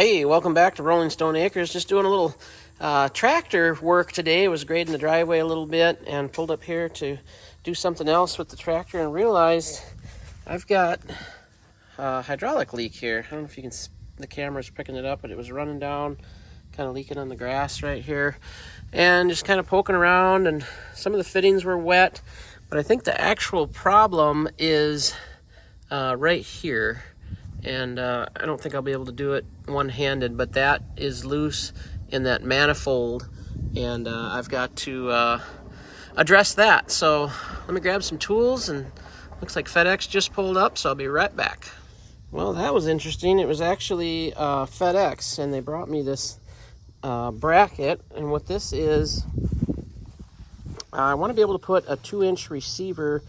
Hey, welcome back to Rolling Stone Acres. Just doing a little tractor work today. Was grading the driveway a little bit and pulled up here to do something else with the tractor and realized I've got a hydraulic leak here. I don't know if you can, the camera's picking it up, but it was running down, kind of leaking on the grass right here. And just kind of poking around, and some of the fittings were wet, but I think the actual problem is right here. And I don't think I'll be able to do it one-handed, but that is loose in that manifold, and I've got to address that. So let me grab some tools, and looks like FedEx just pulled up, so I'll be right back. Well, that was interesting. It was actually FedEx, and they brought me this bracket, and what this is, I want to be able to put a 2-inch receiver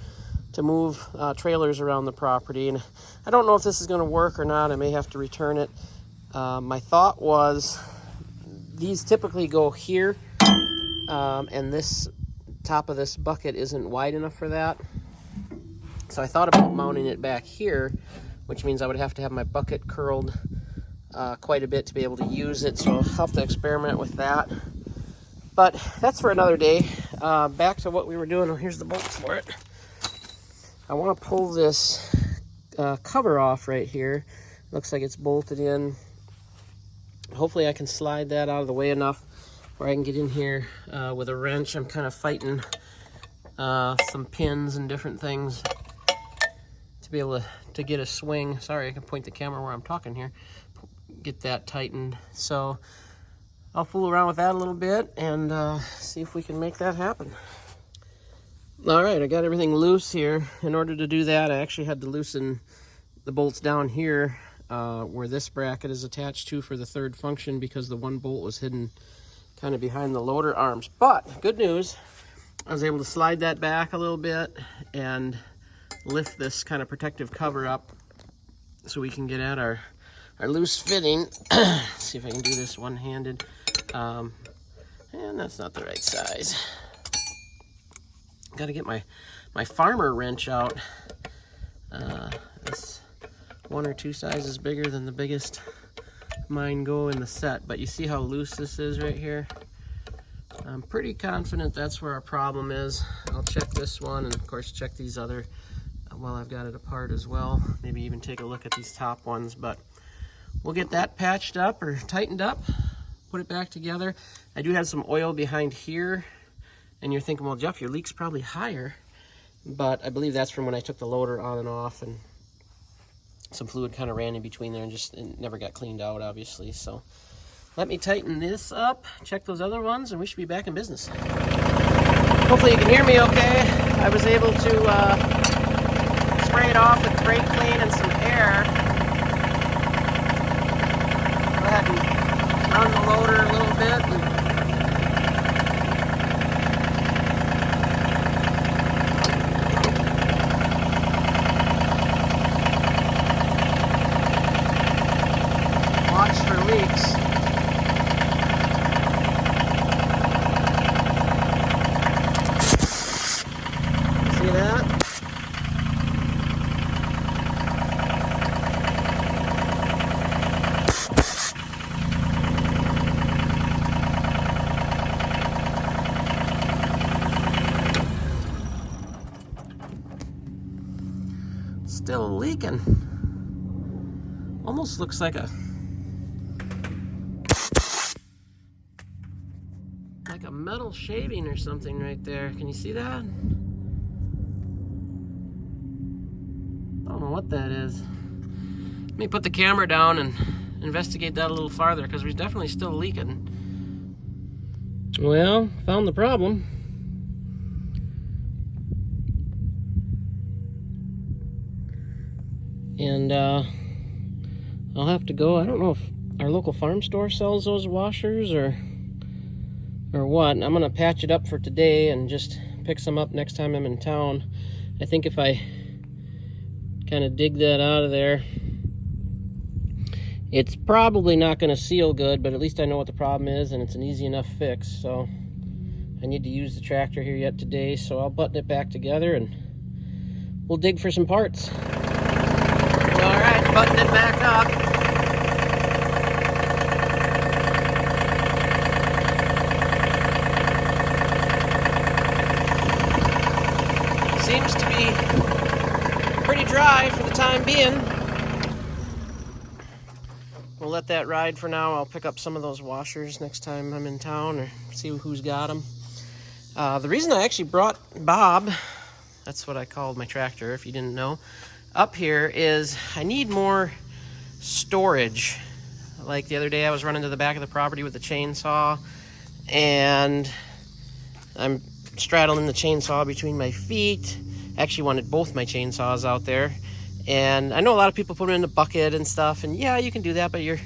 to move trailers around the property, and I don't know if this is going to work or not. I may have to return it. My thought was these typically go here, and this top of this bucket isn't wide enough for that, so I thought about mounting it back here, which means I would have to have my bucket curled quite a bit to be able to use it, so I'll have to experiment with that, but that's for another day. Back to what we were doing. Oh, here's the bolts for it. I want to pull this cover off right here. Looks like it's bolted in. Hopefully I can slide that out of the way enough where I can get in here with a wrench. I'm kind of fighting some pins and different things to be able to get a swing. Sorry, I can point the camera where I'm talking here. Get that tightened. So I'll fool around with that a little bit and see if we can make that happen. All right, I got everything loose here. In order to do that, I actually had to loosen the bolts down here where this bracket is attached to for the third function, because the one bolt was hidden kind of behind the loader arms. But good news, I was able to slide that back a little bit and lift this kind of protective cover up so we can get at our loose fitting. See if I can do this one-handed. And that's not the right size. Got to get my farmer wrench out. It's 1 or 2 sizes bigger than the biggest mine go in the set, but you see how loose this is right here? I'm pretty confident that's where our problem is. I'll check this one, and of course check these other while I've got it apart as well. Maybe even take a look at these top ones, but we'll get that patched up or tightened up, put it back together. I do have some oil behind here. And you're thinking, well, Jeff, your leak's probably higher. But I believe that's from when I took the loader on and off, and some fluid kind of ran in between there and just never got cleaned out, obviously. So let me tighten this up, check those other ones, and we should be back in business. Hopefully you can hear me okay. I was able to spray it off with brake clean and some air. Go ahead and run the loader a little bit. Watch for leaks. See that? Still leaking. Almost looks like a metal shaving or something right there. Can you see that? I don't know what that is. Let me put the camera down and investigate that a little farther, because we're definitely still leaking. Well, found the problem. And I'll have to go. I don't know if our local farm store sells those washers or what. I'm gonna patch it up for today and just pick some up next time I'm in town. I think if I kind of dig that out of there, it's probably not gonna seal good, but at least I know what the problem is, and it's an easy enough fix. So I need to use the tractor here yet today, so I'll button it back together and we'll dig for some parts. All right, button it back up. dry for the time being. We'll let that ride for now. I'll pick up some of those washers next time I'm in town or see who's got them. The reason I actually brought Bob, that's what I called my tractor if you didn't know, up here is I need more storage. Like the other day I was running to the back of the property with the chainsaw and I'm straddling the chainsaw between my feet. Actually wanted both my chainsaws out there. And I know a lot of people put them in a bucket and stuff, and yeah, you can do that, but your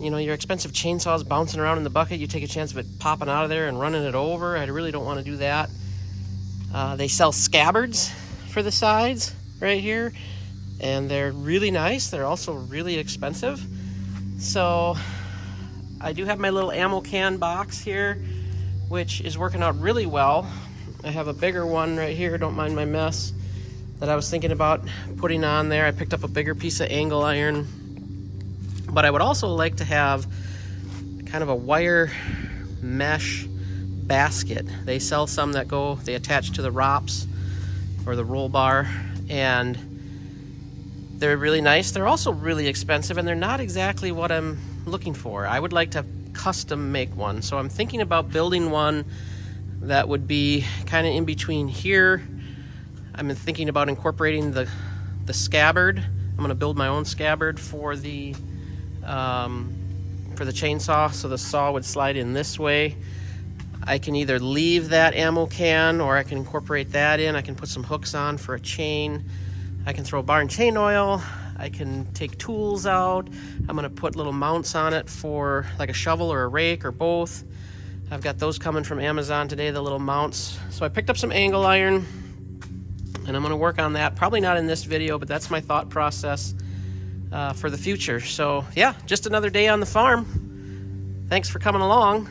expensive chainsaws bouncing around in the bucket, you take a chance of it popping out of there and running it over. I really don't want to do that. They sell scabbards for the sides right here, and they're really nice. They're also really expensive. So I do have my little ammo can box here, which is working out really well. I have a bigger one right here, don't mind my mess, that I was thinking about putting on there. I picked up a bigger piece of angle iron, but I would also like to have kind of a wire mesh basket. They sell some that they attach to the ROPS or the roll bar, and they're really nice. They're also really expensive, and they're not exactly what I'm looking for. I would like to custom make one, so I'm thinking about building one that would be kind of in between here. I'm thinking about incorporating the scabbard. I'm going to build my own scabbard for the chainsaw, so the saw would slide in this way. I can either leave that ammo can or I can incorporate that in. I can put some hooks on for a chain. I can throw bar and chain oil. I can take tools out. I'm going to put little mounts on it for like a shovel or a rake or both. I've got those coming from Amazon today, the little mounts. So I picked up some angle iron, and I'm going to work on that. Probably not in this video, but that's my thought process for the future. So yeah, just another day on the farm. Thanks for coming along.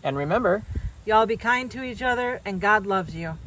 And remember, y'all be kind to each other, and God loves you.